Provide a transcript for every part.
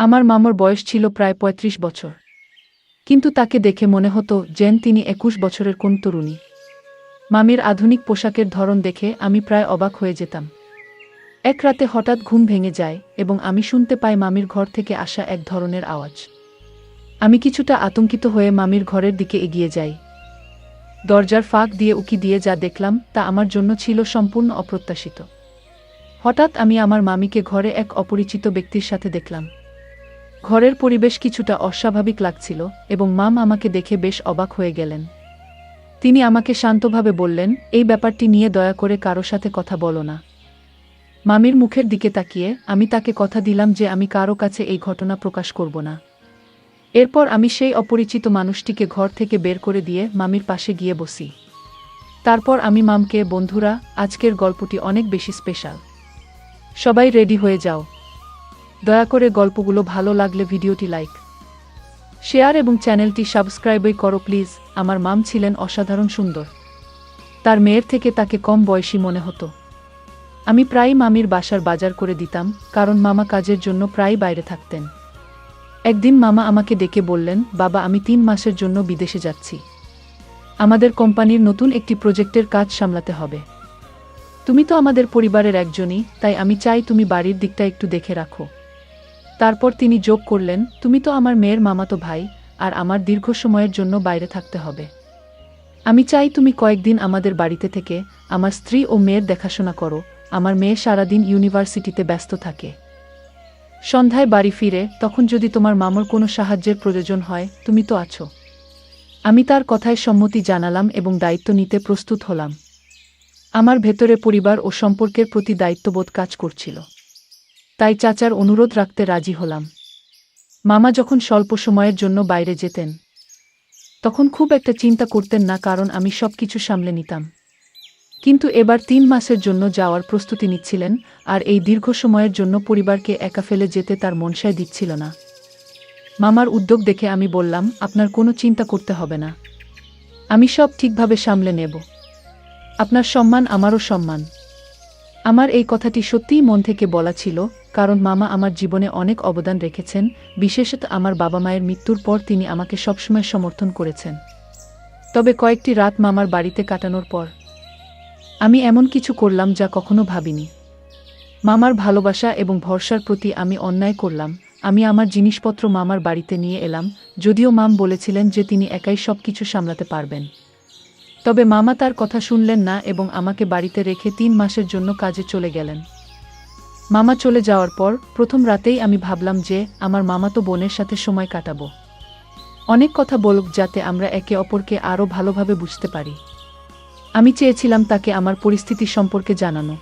আমার মামার বয়স ছিল প্রায় ৩৫ বছর। কিন্তু তাকে দেখে মনে হতো যেন তিনি ২১ বছরের কোন তরুণী। মামির আধুনিক পোশাকের ধরন দেখে আমি প্রায় অবাক হয়ে যেতাম। এক রাতে হঠাৎ ঘুম ভেঙে যায় এবং আমি শুনতে পাই মামির ঘর থেকে আসা এক ধরনের আওয়াজ। আমি কিছুটা আতঙ্কিত হয়ে মামির ঘরের দিকে এগিয়ে যাই। দরজার ফাঁক দিয়ে উঁকি দিয়ে যা দেখলাম তা আমার জন্য ছিল সম্পূর্ণ অপ্রত্যাশিত। হঠাৎ আমি আমার মামিকে ঘরে এক অপরিচিত ব্যক্তির সাথে দেখলাম। ঘরের পরিবেশ কিছুটা অস্বাভাবিক লাগছিল এবং মাম আমাকে দেখে বেশ অবাক হয়ে গেলেন। তিনি আমাকে শান্তভাবে বললেন, এই ব্যাপারটি নিয়ে দয়া করে কারো সাথে কথা বলো না। মামির মুখের দিকে তাকিয়ে আমি তাকে কথা দিলাম যে আমি কারো কাছে এই ঘটনা প্রকাশ করব না। এরপর আমি সেই অপরিচিত মানুষটিকে ঘর থেকে বের করে দিয়ে মামির পাশে গিয়ে বসি। তারপর আমি মামকে, বন্ধুরা, আজকের গল্পটি অনেক বেশি স্পেশাল। সবাই রেডি হয়ে যাও। দয়া করে গল্পগুলো ভালো লাগলে ভিডিওটি লাইক, শেয়ার এবং চ্যানেলটি সাবস্ক্রাইবই করো প্লিজ। আমার মাম ছিলেন অসাধারণ সুন্দর। তার মেয়ের থেকে তাকে কম বয়সী মনে হতো। আমি প্রায়ই মামির বাসার বাজার করে দিতাম, কারণ মামা কাজের জন্য প্রায়ই বাইরে থাকতেন। একদিন মামা আমাকে ডেকে বললেন, বাবা, আমি ৩ মাসের জন্য বিদেশে যাচ্ছি। আমাদের কোম্পানির নতুন একটি প্রজেক্টের কাজ সামলাতে হবে। তুমি তো আমাদের পরিবারের একজনই, তাই আমি চাই তুমি বাড়ির দিকটা একটু দেখে রাখো। তারপর তিনি যোগ করলেন, তুমি তো আমার মেয়ের মামাতো ভাই, আর আমার দীর্ঘ সময়ের জন্য বাইরে থাকতে হবে। আমি চাই তুমি কয়েকদিন আমাদের বাড়িতে থেকে আমার স্ত্রী ও মেয়ের দেখাশোনা করো। আমার মেয়ে সারাদিন ইউনিভার্সিটিতে ব্যস্ত থাকে। সন্ধ্যায় বাড়ি ফিরে তখন যদি তোমার মামার কোনো সাহায্যের প্রয়োজন হয়, তুমি তো আছো। আমি তার কথায় সম্মতি জানালাম এবং দায়িত্ব নিতে প্রস্তুত হলাম। আমার ভেতরে পরিবার ও সম্পর্কের প্রতি দায়িত্ববোধ কাজ করছিল। তাই চাচার অনুরোধ রাখতে রাজি হলাম। মামা যখন স্বল্প সময়ের জন্য বাইরে যেতেন, তখন খুব একটা চিন্তা করতেন না, কারণ আমি সবকিছু সামলে নিতাম। কিন্তু এবার ৩ মাসের জন্য যাওয়ার প্রস্তুতি নিচ্ছিলেন, আর এই দীর্ঘ সময়ের জন্য পরিবারকে একা ফেলে যেতে তার মন সায় দিচ্ছিল না। মামার উদ্যোগ দেখে আমি বললাম, আপনার কোনো চিন্তা করতে হবে না। আমি সব ঠিকভাবে সামলে নেব। আপনার সম্মান আমারও সম্মান। আমার এই কথাটি সত্যিই মন থেকে বলা ছিল, কারণ মামা আমার জীবনে অনেক অবদান রেখেছেন, বিশেষত আমার বাবা মায়ের মৃত্যুর পর তিনি আমাকে সবসময় সমর্থন করেছেন। তবে কয়েকটি রাত মামার বাড়িতে কাটানোর পর আমি এমন কিছু করলাম যা কখনো ভাবিনি। মামার ভালোবাসা এবং ভরসার প্রতি আমি অন্যায় করলাম। আমি আমার জিনিসপত্র মামার বাড়িতে নিয়ে এলাম, যদিও মাম বলেছিলেন যে তিনি একাই সবকিছু সামলাতে পারবেন। তবে মামা তার কথা শুনলেন না এবং আমাকে বাড়িতে রেখে ৩ মাসের জন্য কাজে চলে গেলেন। মামা চলে যাওয়ার পর প্রথম রাতেই আমি ভাবলাম যে আমার মামাতো বোনের সাথে সময় কাটাবো। অনেক কথা বলুক, যাতে আমরা একে অপরকে আরও ভালোভাবে বুঝতে পারি। আমি চেয়েছিলাম তাকে আমার পরিস্থিতি সম্পর্কে জানানো,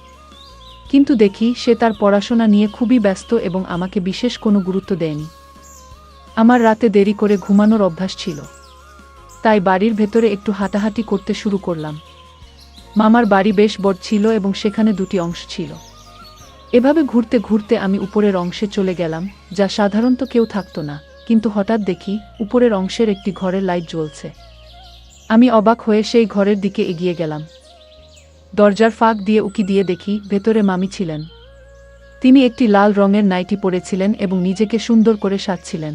কিন্তু দেখি সে তার পড়াশোনা নিয়ে খুবই ব্যস্ত এবং আমাকে বিশেষ কোনো গুরুত্ব দেয়নি। আমার রাতে দেরি করে ঘুমানোর অভ্যাস ছিল, তাই বাড়ির ভেতরে একটু হাঁটাহাঁটি করতে শুরু করলাম। মামার বাড়ি বেশ বড় ছিল এবং সেখানে 2টি অংশ ছিল। এভাবে ঘুরতে ঘুরতে আমি উপরের অংশে চলে গেলাম, যা সাধারণত কেউ থাকতো না, কিন্তু হঠাৎ দেখি উপরের অংশের একটি ঘরের লাইট জ্বলছে। আমি অবাক হয়ে সেই ঘরের দিকে এগিয়ে গেলাম। দরজার ফাঁক দিয়ে উঁকি দিয়ে দেখি ভেতরে মামি ছিলেন। তিনি একটি লাল রঙের নাইটি পরেছিলেন এবং নিজেকে সুন্দর করে সাজছিলেন।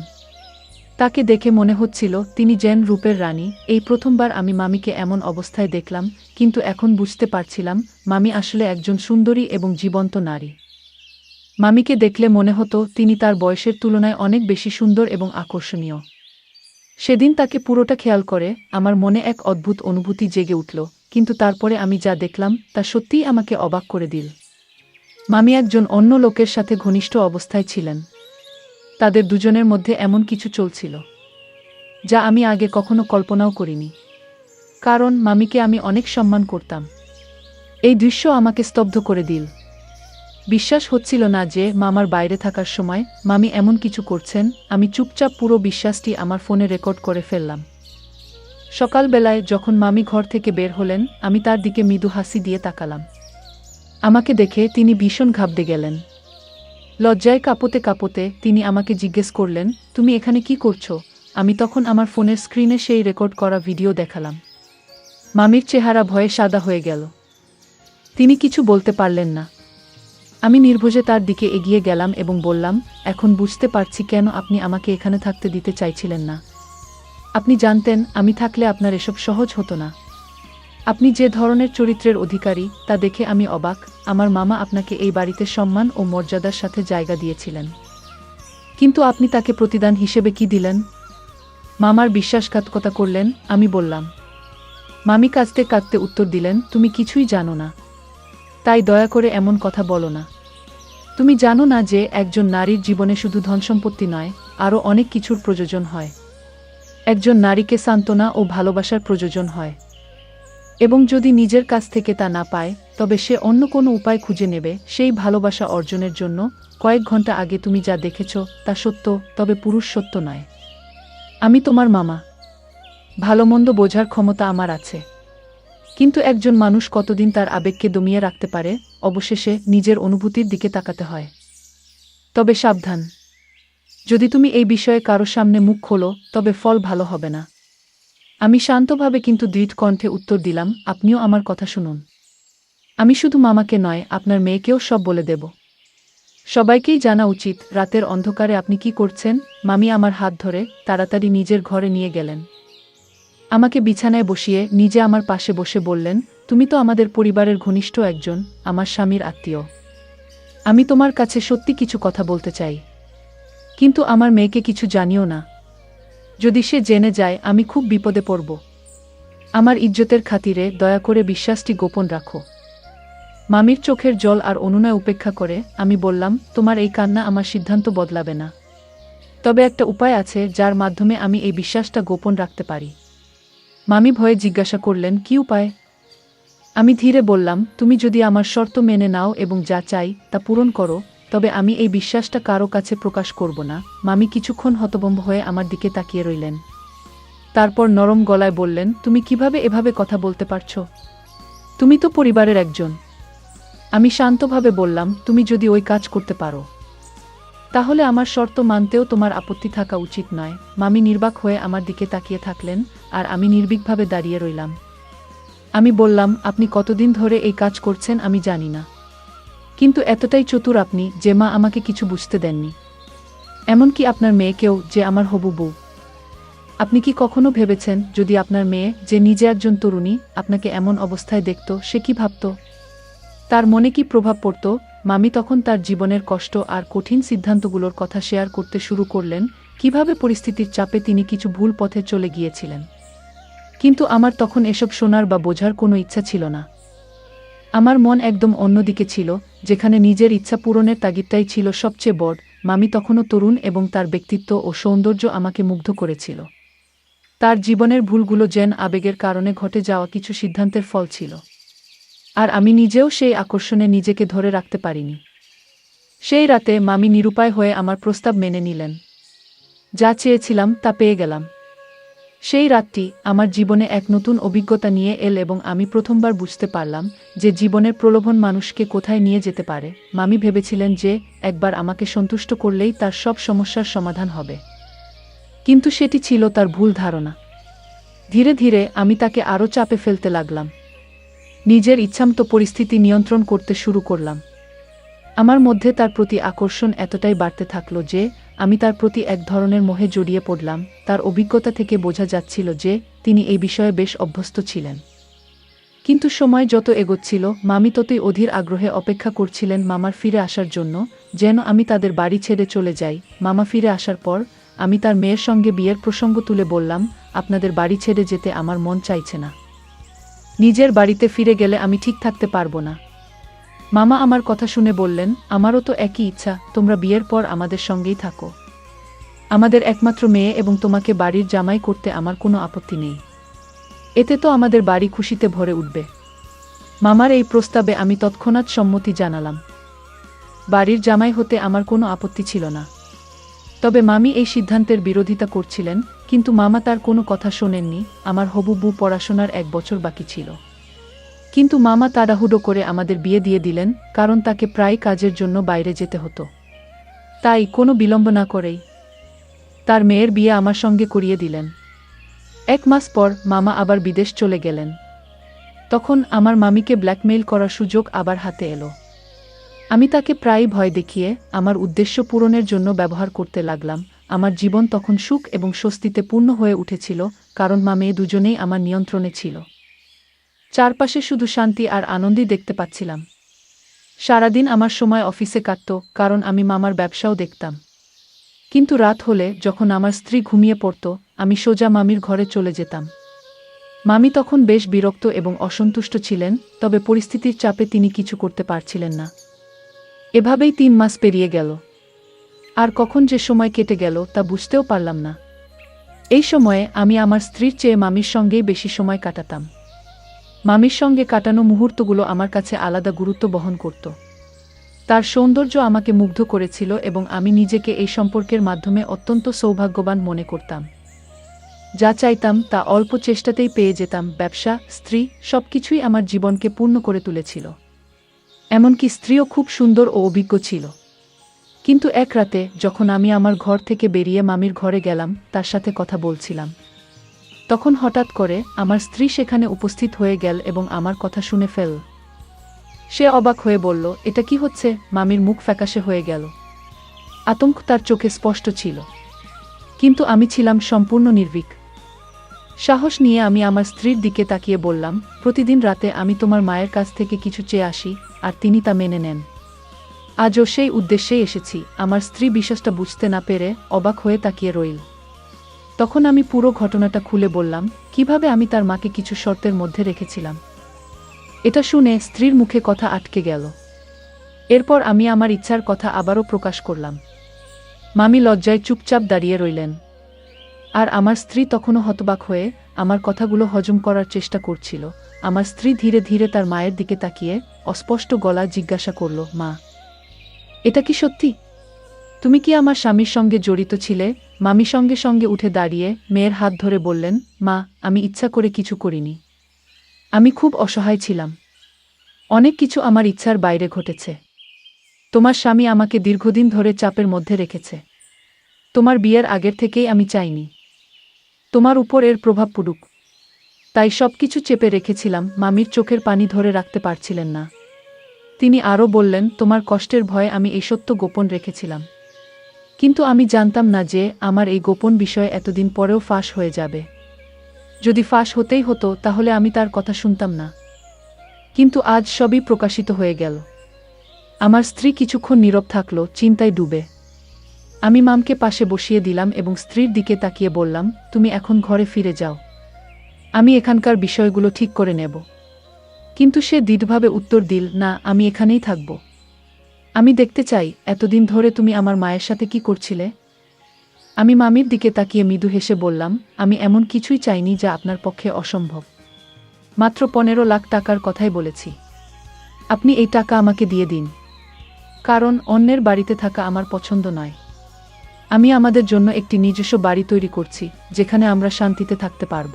তাকে দেখে মনে হচ্ছিল তিনি যেন রূপের রানী। এই প্রথমবার আমি মামিকে এমন অবস্থায় দেখলাম, কিন্তু এখন বুঝতে পারছিলাম মামি আসলে একজন সুন্দরী এবং জীবন্ত নারী। মামিকে দেখলে মনে হতো তিনি তার বয়সের তুলনায় অনেক বেশি সুন্দর এবং আকর্ষণীয়। সেদিন তাকে পুরোটা খেয়াল করে আমার মনে এক অদ্ভুত অনুভূতি জেগে উঠল, কিন্তু তারপরে আমি যা দেখলাম তা সত্যিই আমাকে অবাক করে দিল। মামি একজন অন্য লোকের সাথে ঘনিষ্ঠ অবস্থায় ছিলেন। তাদের দুজনের মধ্যে এমন কিছু চলছিল যা আমি আগে কখনো কল্পনাও করিনি, কারণ মামিকে আমি অনেক সম্মান করতাম। এই দৃশ্য আমাকে স্তব্ধ করে দিল। বিশ্বাস হচ্ছিল না যে মামার বাইরে থাকার সময় মামি এমন কিছু করছেন। আমি চুপচাপ পুরো বিশ্বাসটি আমার ফোনে রেকর্ড করে ফেললাম। সকালবেলায় যখন মামি ঘর থেকে বের হলেন, আমি তার দিকে মৃদু হাসি দিয়ে তাকালাম। আমাকে দেখে তিনি ভীষণ ঘাবড়ে গেলেন। লজ্জায় কাঁপতে কাঁপতে তিনি আমাকে জিজ্ঞেস করলেন, তুমি এখানে কি করছো? আমি তখন আমার ফোনের স্ক্রিনে সেই রেকর্ড করা ভিডিও দেখালাম। মামির চেহারা ভয়ে সাদা হয়ে গেল। তিনি কিছু বলতে পারলেন না। আমি নির্ভয়ে তার দিকে এগিয়ে গেলাম এবং বললাম, এখন বুঝতে পারছি কেন আপনি আমাকে এখানে থাকতে দিতে চাইছিলেন না। আপনি জানতেন আমি থাকলে আপনার এসব সহজ হতো না। আপনি যে ধরনের চরিত্রের অধিকারী তা দেখে আমি অবাক। আমার মামা আপনাকে এই বাড়িতে সম্মান ও মর্যাদার সাথে জায়গা দিয়েছিলেন, কিন্তু আপনি তাকে প্রতিদান হিসেবে কি দিলেন? মামার বিশ্বাসঘাতকতা করলেন। আমি বললাম। মামি কাঁদতে কাঁদতে উত্তর দিলেন, তুমি কিছুই জানো না, তাই দয়া করে এমন কথা বলো না। তুমি জানো না যে একজন নারীর জীবনে শুধু ধনসম্পত্তি নয়, আরও অনেক কিছুর প্রয়োজন হয়। একজন নারীকে সান্ত্বনা ও ভালোবাসার প্রয়োজন হয়, এবং যদি নিজের কাছ থেকে তা না পায় তবে সে অন্য কোনো উপায় খুঁজে নেবে সেই ভালোবাসা অর্জনের জন্য। কয়েক ঘন্টা আগে তুমি যা দেখেছ তা সত্য, তবে পুরুষ সত্য নয়। আমি তোমার মামা, ভালোমন্দ বোঝার ক্ষমতা আমার আছে, কিন্তু একজন মানুষ কতদিন তার আবেগকে দমিয়ে রাখতে পারে? অবশেষে নিজের অনুভূতির দিকে তাকাতে হয়। তবে সাবধান, যদি তুমি এই বিষয়ে কারো সামনে মুখ খোলো তবে ফল ভালো হবে না। আমি শান্তভাবে কিন্তু দৃঢ় কণ্ঠে উত্তর দিলাম, আপনিও আমার কথা শুনুন। আমি শুধু মামাকে নয়, আপনার মেয়েকেও সব বলে দেব। সবাইকেই জানা উচিত রাতের অন্ধকারে আপনি কি করছেন। মামি আমার হাত ধরে তাড়াতাড়ি নিজের ঘরে নিয়ে গেলেন। আমাকে বিছানায় বসিয়ে নিজে আমার পাশে বসে বললেন, তুমি তো আমাদের পরিবারের ঘনিষ্ঠ একজন, আমার স্বামীর আত্মীয়। আমি তোমার কাছে সত্যি কিছু কথা বলতে চাই, কিন্তু আমার মেয়েকে কিছু জানিও না। যদি সে জেনে যায় আমি খুব বিপদে পড়ব। আমার ইজ্জতের খাতিরে দয়া করে বিশ্বাসটি গোপন রাখো। মামির চোখের জল আর অনুনয় উপেক্ষা করে আমি বললাম, তোমার এই কান্না আমার সিদ্ধান্ত বদলাবে না, তবে একটা উপায় আছে যার মাধ্যমে আমি এই বিশ্বাসটা গোপন রাখতে পারি। মামি ভয়ে জিজ্ঞাসা করলেন, কি উপায়? আমি ধীরে বললাম, তুমি যদি আমার শর্ত মেনে নাও এবং যা চাই তা পূরণ করো, তবে আমি এই বিশ্বাসটা কারো কাছে প্রকাশ করব না। মামি কিছুক্ষণ হতভম্ব হয়ে আমার দিকে তাকিয়ে রইলেন, তারপর নরম গলায় বললেন, তুমি কিভাবে এভাবে কথা বলতে পারছো? তুমি তো পরিবারের একজন। আমি শান্তভাবে বললাম, তুমি যদি ওই কাজ করতে পারো তাহলে আমার শর্ত মানতেও তোমার আপত্তি থাকা উচিত নয়। মামি নির্বাক হয়ে আমার দিকে তাকিয়ে থাকলেন, আর আমি নির্ভীকভাবে দাঁড়িয়ে রইলাম। আমি বললাম, আপনি কতদিন ধরে এই কাজ করছেন আমি জানি না, কিন্তু এতটাই চতুর আপনি যে মা আমাকে কিছু বুঝতে দেননি, এমনকি আপনার মেয়েকেও, যে আমার হবু বউ। আপনি কি কখনো ভেবেছেন যদি আপনার মেয়ে, যে নিজে একজন তরুণী, আপনাকে এমন অবস্থায় দেখত সে কি ভাবত? তার মনে কি প্রভাব পড়ত? মামি তখন তার জীবনের কষ্ট আর কঠিন সিদ্ধান্তগুলোর কথা শেয়ার করতে শুরু করলেন, কিভাবে পরিস্থিতির চাপে তিনি কিছু ভুল পথে চলে গিয়েছিলেন। কিন্তু আমার তখন এসব শোনার বা বোঝার কোনো ইচ্ছা ছিল না। আমার মন একদম অন্যদিকে ছিল, যেখানে নিজের ইচ্ছা পূরণের তাগিদটাই ছিল সবচেয়ে বড়। মামি তখনও তরুণ এবং তার ব্যক্তিত্ব ও সৌন্দর্য আমাকে মুগ্ধ করেছিল। তার জীবনের ভুলগুলো যেন আবেগের কারণে ঘটে যাওয়া কিছু সিদ্ধান্তের ফল ছিল, আর আমি নিজেও সেই আকর্ষণে নিজেকে ধরে রাখতে পারিনি। সেই রাতে মামি নিরুপায় হয়ে আমার প্রস্তাব মেনে নিলেন। যা চেয়েছিলাম তা পেয়ে গেলাম। সেই রাতটি আমার জীবনে এক নতুন অভিজ্ঞতা নিয়ে এল এবং আমি প্রথমবার বুঝতে পারলাম যে জীবনের প্রলোভন মানুষকে কোথায় নিয়ে যেতে পারে। মামি ভেবেছিলেন যে একবার আমাকে সন্তুষ্ট করলেই তার সব সমস্যার সমাধান হবে, কিন্তু সেটি ছিল তার ভুল ধারণা। ধীরে ধীরে আমি তাকে আরও চাপে ফেলতে লাগলাম। নিজের ইচ্ছামতো পরিস্থিতি নিয়ন্ত্রণ করতে শুরু করলাম। আমার মধ্যে তার প্রতি আকর্ষণ এতটাই বাড়তে থাকলো যে আমি তার প্রতি এক ধরনের মোহে জড়িয়ে পড়লাম। তার অভিজ্ঞতা থেকে বোঝা যাচ্ছিল যে তিনি এই বিষয়ে বেশ অভ্যস্ত ছিলেন। কিন্তু সময় যত এগোচ্ছিল মামি ততই অধীর আগ্রহে অপেক্ষা করছিলেন মামার ফিরে আসার জন্য, যেন আমি তাদের বাড়ি ছেড়ে চলে যাই। মামা ফিরে আসার পর আমি তার মেয়ের সঙ্গে বিয়ের প্রসঙ্গ তুলে বললাম, আপনাদের বাড়ি ছেড়ে যেতে আমার মন চাইছে না। নিজের বাড়িতে ফিরে গেলে আমি ঠিক থাকতে পারবো না। মামা আমার কথা শুনে বললেন, আমারও তো একই ইচ্ছা, তোমরা বিয়ের পর আমাদের সঙ্গেই থাকো। আমাদের একমাত্র মেয়ে এবং তোমাকে বাড়ির জামাই করতে আমার কোনো আপত্তি নেই। এতে তো আমাদের বাড়ি খুশিতে ভরে উঠবে। মামার এই প্রস্তাবে আমি তৎক্ষণাৎ সম্মতি জানালাম। বাড়ির জামাই হতে আমার কোনো আপত্তি ছিল না, তবে মামি এই সিদ্ধান্তের বিরোধিতা করছিলেন। কিন্তু মামা তার কোনো কথা শোনেননি। আমার হবু বউ পড়াশোনার 1 বছর বাকি ছিল, কিন্তু মামা তাড়াহুড়ো করে আমাদের বিয়ে দিয়ে দিলেন, কারণ তাকে প্রায় কাজের জন্য বাইরে যেতে হতো। তাই কোনো বিলম্ব না করেই তার মেয়ের বিয়ে আমার সঙ্গে করিয়ে দিলেন। 1 মাস পর মামা আবার বিদেশ চলে গেলেন। তখন আমার মামিকে ব্ল্যাকমেইল করার সুযোগ আবার হাতে এলো। আমি তাকে প্রায়ই ভয় দেখিয়ে আমার উদ্দেশ্য পূরণের জন্য ব্যবহার করতে লাগলাম। আমার জীবন তখন সুখ এবং স্বস্তিতে পূর্ণ হয়ে উঠেছিল, কারণ মা মেয়ে দুজনেই আমার নিয়ন্ত্রণে ছিল। চারপাশে শুধু শান্তি আর আনন্দই দেখতে পাচ্ছিলাম। সারাদিন আমার সময় অফিসে কাটত, কারণ আমি মামার ব্যবসাও দেখতাম। কিন্তু রাত হলে যখন আমার স্ত্রী ঘুমিয়ে পড়ত, আমি সোজা মামির ঘরে চলে যেতাম। মামি তখন বেশ বিরক্ত এবং অসন্তুষ্ট ছিলেন, তবে পরিস্থিতির চাপে তিনি কিছু করতে পারছিলেন না। এভাবেই 3 মাস পেরিয়ে গেল। আর কখন যে সময় কেটে গেল তা বুঝতেও পারলাম না। এই সময়ে আমি আমার স্ত্রীর চেয়ে মামির সঙ্গেই বেশি সময় কাটাতাম। মামির সঙ্গে কাটানো মুহূর্তগুলো আমার কাছে আলাদা গুরুত্ব বহন করত। তার সৌন্দর্য আমাকে মুগ্ধ করেছিল এবং আমি নিজেকে এই সম্পর্কের মাধ্যমে অত্যন্ত সৌভাগ্যবান মনে করতাম। যা চাইতাম তা অল্প চেষ্টাতেই পেয়ে যেতাম। ব্যবসা, স্ত্রী, সবকিছুই আমার জীবনকে পূর্ণ করে তুলেছিল। এমনকি স্ত্রীও খুব সুন্দর ও অভিজ্ঞ ছিল। কিন্তু এক রাতে যখন আমি আমার ঘর থেকে বেরিয়ে মামির ঘরে গেলাম, তার সাথে কথা বলছিলাম, তখন হঠাৎ করে আমার স্ত্রী সেখানে উপস্থিত হয়ে গেল এবং আমার কথা শুনে ফেল। সে অবাক হয়ে বলল, এটা কি হচ্ছে? মামির মুখ ফ্যাকাশে হয়ে গেল। আতঙ্ক তার চোখে স্পষ্ট ছিল। কিন্তু আমি ছিলাম সম্পূর্ণ নির্ভীক। সাহস নিয়ে আমি আমার স্ত্রীর দিকে তাকিয়ে বললাম, প্রতিদিন রাতে আমি তোমার মায়ের কাছ থেকে কিছু চেয়ে আসি, আর তিনি তা মেনে নেন। আজও সেই উদ্দেশ্যেই এসেছি। আমার স্ত্রী বিশ্বাসটা বুঝতে না পেরে অবাক হয়ে তাকিয়ে রইল। তখন আমি পুরো ঘটনাটা খুলে বললাম, কিভাবে আমি তার মাকে কিছু শর্তের মধ্যে রেখেছিলাম। এটা শুনে স্ত্রীর মুখে কথা আটকে গেল। এরপর আমি আমার ইচ্ছার কথা আবারও প্রকাশ করলাম। মামি লজ্জায় চুপচাপ দাঁড়িয়ে রইলেন। আর আমার স্ত্রী তখনও হতবাক হয়ে আমার কথাগুলো হজম করার চেষ্টা করছিল। আমার স্ত্রী ধীরে ধীরে তার মায়ের দিকে তাকিয়ে অস্পষ্ট গলা জিজ্ঞাসা করল, মা, এটা কি সত্যি? তুমি কি আমার স্বামীর সঙ্গে জড়িত ছিলে? মামি সঙ্গে সঙ্গে উঠে দাঁড়িয়ে মেয়ের হাত ধরে বললেন, মা, আমি ইচ্ছা করে কিছু করিনি। আমি খুব অসহায় ছিলাম। অনেক কিছু আমার ইচ্ছার বাইরে ঘটেছে। তোমার স্বামী আমাকে দীর্ঘদিন ধরে চাপের মধ্যে রেখেছে। তোমার বিয়ের আগের থেকেই আমি চাইনি তোমার উপর এর প্রভাব পড়ুক। তাই সবকিছু চেপে রেখেছিলাম। মামির চোখের পানি ধরে রাখতে পারছিলেন না। তিনি আরও বললেন, তোমার কষ্টের ভয়ে আমি এই সত্য গোপন রেখেছিলাম। কিন্তু আমি জানতাম না যে আমার এই গোপন বিষয় এতদিন পরেও ফাঁস হয়ে যাবে। যদি ফাঁস হতেই হতো তাহলে আমি তার কথা শুনতাম না। কিন্তু আজ সবই প্রকাশিত হয়ে গেল। আমার স্ত্রী কিছুক্ষণ নীরব থাকল, চিন্তায় ডুবে। আমি মামকে পাশে বসিয়ে দিলাম এবং স্ত্রীর দিকে তাকিয়ে বললাম, তুমি এখন ঘরে ফিরে যাও। আমি এখানকার বিষয়গুলো ঠিক করে নেব। কিন্তু সে দৃঢ়ভাবে উত্তর দিল, না, আমি এখানেই থাকব। আমি দেখতে চাই এতদিন ধরে তুমি আমার মায়ের সাথে কি করছিলে। আমি মামির দিকে তাকিয়ে মৃদু হেসে বললাম, আমি এমন কিছুই চাইনি যা আপনার পক্ষে অসম্ভব। মাত্র 15 লাখ টাকার কথাই বলেছি। আপনি এই টাকা আমাকে দিয়ে দিন। কারণ অন্যের বাড়িতে থাকা আমার পছন্দ নয়। আমি আমাদের জন্য একটি নিজস্ব বাড়ি তৈরি করছি, যেখানে আমরা শান্তিতে থাকতে পারব।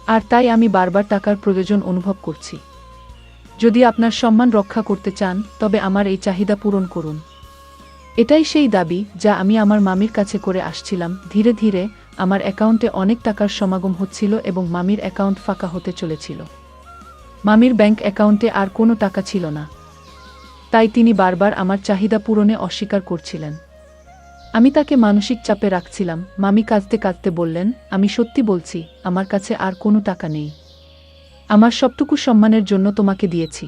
আর তাই আমি বারবার টাকার প্রয়োজন অনুভব করছি। যদি আপনার সম্মান রক্ষা করতে চান তবে আমার এই চাহিদা পূরণ করুন। এটাই সেই দাবি যা আমি আমার মামির কাছে করে আসছিলাম। ধীরে ধীরে আমার অ্যাকাউন্টে অনেক টাকার সমাগম হচ্ছিল এবং মামির অ্যাকাউন্ট ফাঁকা হতে চলেছিল। মামির ব্যাংক অ্যাকাউন্টে আর কোনো টাকা ছিল না। তাই তিনি বারবার আমার চাহিদা পূরণে অস্বীকার করছিলেন। আমি তাকে মানসিক চাপে রাখছিলাম। মামি কাঁদতে কাঁদতে বললেন, আমি সত্যি বলছি, আমার কাছে আর কোনো টাকা নেই। আমার সবটুকু সম্মানের জন্য তোমাকে দিয়েছি।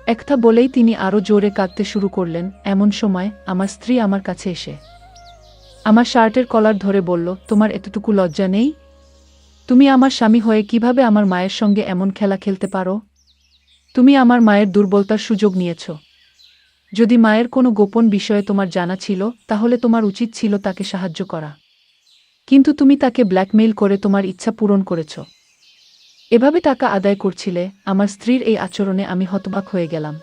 একটা বলেই তিনি আরও জোরে কাঁদতে শুরু করলেন। এমন সময় আমার স্ত্রী আমার কাছে এসে আমার শার্টের কলার ধরে বলল, তোমার এতটুকু লজ্জা নেই? তুমি আমার স্বামী হয়ে কিভাবে আমার মায়ের সঙ্গে এমন খেলা খেলতে পারো? তুমি আমার মায়ের দুর্বলতার সুযোগ নিয়েছ। যদি মায়ের কোনো গোপন বিষয়ে তোমার জানা ছিল তাহলে তোমার উচিত ছিল তাকে সাহায্য করা। কিন্তু তুমি তাকে ব্ল্যাকমেইল করে তোমার ইচ্ছা পূরণ করেছ। এভাবে টাকা আদায় করছিলে। আমার স্ত্রীর এই আচরণে আমি হতবাক হয়ে গেলাম।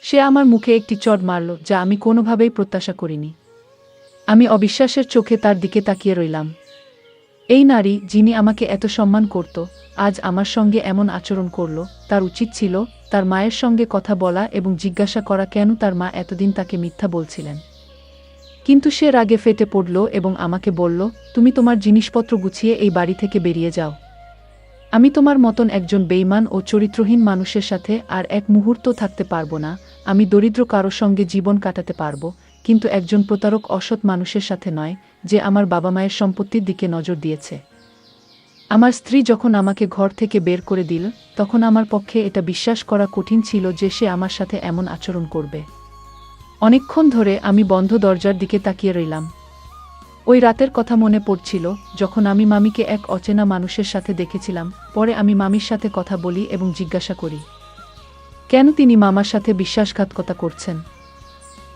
সে আমার মুখে একটি চড় মারল, যা আমি কোনোভাবেই প্রত্যাশা করিনি। আমি অবিশ্বাসের চোখে তার দিকে তাকিয়ে রইলাম। এই নারী, যিনি আমাকে এত সম্মান করত, আজ আমার সঙ্গে এমন আচরণ করল। তার উচিত ছিল তার মায়ের সঙ্গে কথা বলা এবং জিজ্ঞাসা করা কেন তার মা এতদিন তাকে মিথ্যা বলছিলেন। কিন্তু সে রাগে ফেটে পড়ল এবং আমাকে বলল, তুমি তোমার জিনিসপত্র গুছিয়ে এই বাড়ি থেকে বেরিয়ে যাও। আমি তোমার মতন একজন বেঈমান ও চরিত্রহীন মানুষের সাথে আর এক মুহূর্ত থাকতে পারবো না। আমি দরিদ্র কারো সঙ্গে জীবন কাটাতে পারব, কিন্তু একজন প্রতারক অসৎ মানুষের সাথে নয়, যে আমার বাবা মায়ের সম্পত্তির দিকে নজর দিয়েছে। আমার স্ত্রী যখন আমাকে ঘর থেকে বের করে দিল, তখন আমার পক্ষে এটা বিশ্বাস করা কঠিন ছিল যে সে আমার সাথে এমন আচরণ করবে। অনেকক্ষণ ধরে আমি বন্ধ দরজার দিকে তাকিয়ে রইলাম। ওই রাতের কথা মনে পড়ছিল, যখন আমি মামিকে এক অচেনা মানুষের সাথে দেখেছিলাম। পরে আমি মামির সাথে কথা বলি এবং জিজ্ঞাসা করি, কেন তিনি মামার সাথে বিশ্বাসঘাতকতা করছেন।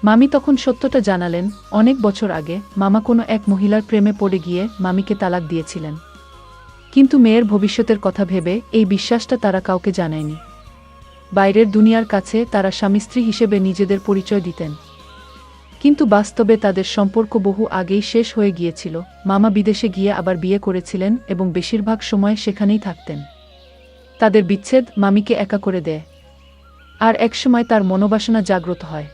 মামি তখন সত্যটা জানালেন, অনেক বছর আগে মামা কোনো এক মহিলার প্রেমে পড়ে গিয়ে মামিকে তালাক দিয়েছিলেন। কিন্তু মেয়ের ভবিষ্যতের কথা ভেবে এই বিশ্বাসটা তারা কাউকে জানায়নি। বাইরের দুনিয়ার কাছে তারা স্বামী স্ত্রী হিসেবে নিজেদের পরিচয় দিতেন। কিন্তু বাস্তবে তাদের সম্পর্ক বহু আগেই শেষ হয়ে গিয়েছিল। মামা বিদেশে গিয়ে আবার বিয়ে করেছিলেন এবং বেশিরভাগ সময় সেখানেই থাকতেন। তাদের বিচ্ছেদ মামিকে একা করে দেয়। আর একসময় তার মনোবাসনা জাগ্রত হয়।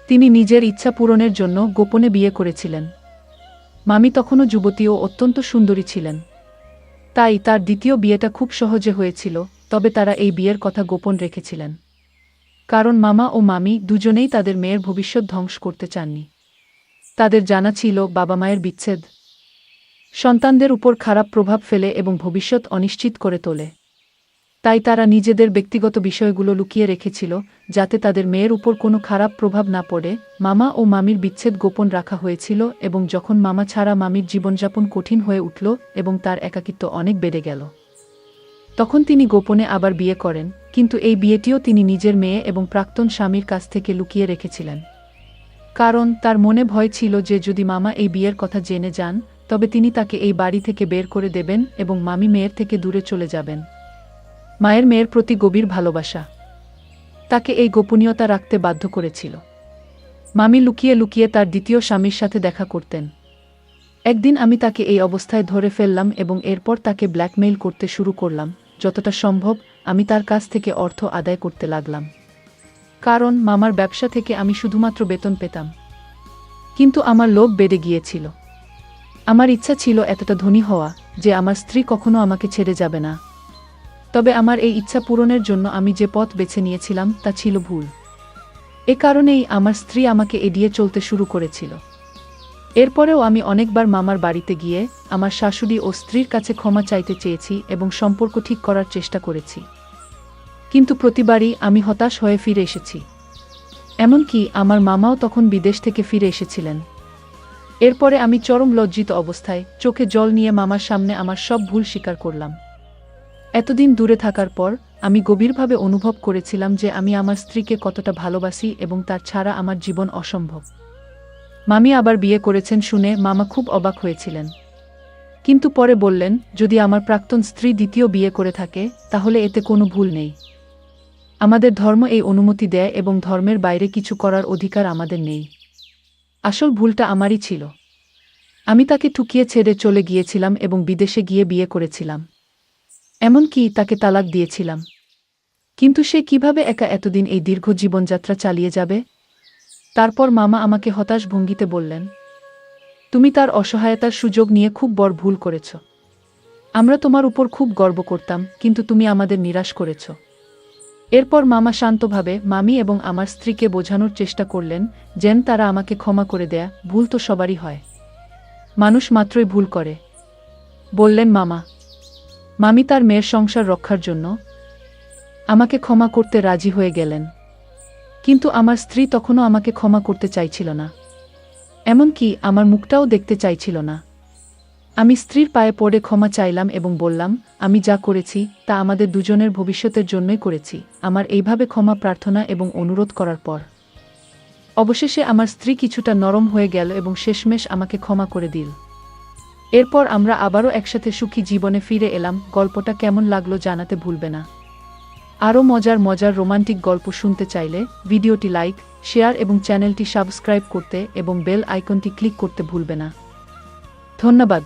তিনি নিজের ইচ্ছা পূরণের জন্য গোপনে বিয়ে করেছিলেন। মামি তখনও যুবতী ও অত্যন্ত সুন্দরী ছিলেন। তাই তার দ্বিতীয় বিয়েটা খুব সহজে হয়েছিল, তবে তারা এই বিয়ের কথা গোপন রেখেছিলেন। কারণ মামা ও মামি দুজনেই তাদের মেয়ের ভবিষ্যৎ ধ্বংস করতে চাননি। তাদের জানা ছিল বাবা মায়ের বিচ্ছেদ সন্তানদের উপর খারাপ প্রভাব ফেলে এবং ভবিষ্যৎ অনিশ্চিত করে তোলে। তাই তারা নিজেদের ব্যক্তিগত বিষয়গুলো লুকিয়ে রেখেছিল, যাতে তাদের মেয়ের উপর কোনো খারাপ প্রভাব না পড়ে। মামা ও মামির বিচ্ছেদ গোপন রাখা হয়েছিল এবং যখন মামা ছাড়া মামির জীবনযাপন কঠিন হয়ে উঠল এবং তার একাকিত্ব অনেক বেড়ে গেল, তখন তিনি গোপনে আবার বিয়ে করেন। কিন্তু এই বিয়েটিও তিনি নিজের মেয়ে এবং প্রাক্তন স্বামীর কাছ থেকে লুকিয়ে রেখেছিলেন। কারণ তার মনে ভয় ছিল যে যদি মামা এই বিয়ের কথা জেনে যান, তবে তিনি তাকে এই বাড়ি থেকে বের করে দেবেন এবং মামি মেয়ের থেকে দূরে চলে যাবেন। মায়ের মেয়ের প্রতি গভীর ভালোবাসা তাকে এই গোপনীয়তা রাখতে বাধ্য করেছিল। মামি লুকিয়ে লুকিয়ে তার দ্বিতীয় স্বামীর সাথে দেখা করতেন। একদিন আমি তাকে এই অবস্থায় ধরে ফেললাম এবং এরপর তাকে ব্ল্যাকমেইল করতে শুরু করলাম। যতটা সম্ভব আমি তার কাছ থেকে অর্থ আদায় করতে লাগলাম। কারণ মামার ব্যবসা থেকে আমি শুধুমাত্র বেতন পেতাম। কিন্তু আমার লোভ বেড়ে গিয়েছিল। আমার ইচ্ছা ছিল এতটা ধনী হওয়া যে আমার স্ত্রী কখনো আমাকে ছেড়ে যাবে না। তবে আমার এই ইচ্ছা পূরণের জন্য আমি যে পথ বেছে নিয়েছিলাম তা ছিল ভুল। এ কারণেই আমার স্ত্রী আমাকে এড়িয়ে চলতে শুরু করেছিল। এরপরেও আমি অনেকবার মামার বাড়িতে গিয়ে আমার শাশুড়ি ও স্ত্রীর কাছে ক্ষমা চাইতে চেয়েছি এবং সম্পর্ক ঠিক করার চেষ্টা করেছি। কিন্তু প্রতিবারই আমি হতাশ হয়ে ফিরে এসেছি। এমনকি আমার মামাও তখন বিদেশ থেকে ফিরে এসেছিলেন। এরপরে আমি চরম লজ্জিত অবস্থায় চোখে জল নিয়ে মামার সামনে আমার সব ভুল স্বীকার করলাম। এতদিন দূরে থাকার পর আমি গভীরভাবে অনুভব করেছিলাম যে আমি আমার স্ত্রীকে কতটা ভালোবাসি এবং তার ছাড়া আমার জীবন অসম্ভব। মামি আবার বিয়ে করেছেন শুনে মামা খুব অবাক হয়েছিলেন। কিন্তু পরে বললেন, যদি আমার প্রাক্তন স্ত্রী দ্বিতীয় বিয়ে করে থাকে তাহলে এতে কোনো ভুল নেই। আমাদের ধর্ম এই অনুমতি দেয় এবং ধর্মের বাইরে কিছু করার অধিকার আমাদের নেই। আসল ভুলটা আমারই ছিল। আমি তাকে ঠুকিয়ে ছেড়ে চলে গিয়েছিলাম এবং বিদেশে গিয়ে বিয়ে করেছিলাম। এমনকি তাকে তালাক দিয়েছিলাম। কিন্তু সে কিভাবে একা এতদিন এই দীর্ঘ জীবনযাত্রা চালিয়ে যাবে? তারপর মামা আমাকে হতাশ ভঙ্গিতে বললেন, তুমি তার অসহায়তার সুযোগ নিয়ে খুব বড় ভুল করেছ। আমরা তোমার উপর খুব গর্ব করতাম, কিন্তু তুমি আমাদের নিরাশ করেছ। এরপর মামা শান্তভাবে মামি এবং আমার স্ত্রীকে বোঝানোর চেষ্টা করলেন যেন তারা আমাকে ক্ষমা করে দেয়া, ভুল তো সবারই হয়, মানুষ মাত্রই ভুল করে। বললেন মামা। মামি তার মেয়ের সংসার রক্ষার জন্য আমাকে ক্ষমা করতে রাজি হয়ে গেলেন। কিন্তু আমার স্ত্রী তখনও আমাকে ক্ষমা করতে চাইছিল না। এমনকি আমার মুখটাও দেখতে চাইছিল না। আমি স্ত্রীর পায়ে পড়ে ক্ষমা চাইলাম এবং বললাম, আমি যা করেছি তা আমাদের দুজনের ভবিষ্যতের জন্যই করেছি। আমার এইভাবে ক্ষমা প্রার্থনা এবং অনুরোধ করার পর অবশেষে আমার স্ত্রী কিছুটা নরম হয়ে গেল এবং শেষমেশ আমাকে ক্ষমা করে দিল। এরপর আমরা আবারও একসাথে সুখী জীবনে ফিরে এলাম। গল্পটা কেমন লাগলো জানাতে ভুলবে না। আরও মজার মজার রোমান্টিক গল্প শুনতে চাইলে ভিডিওটি লাইক, শেয়ার এবং চ্যানেলটি সাবস্ক্রাইব করতে এবং বেল আইকনটি ক্লিক করতে ভুলবে না। ধন্যবাদ।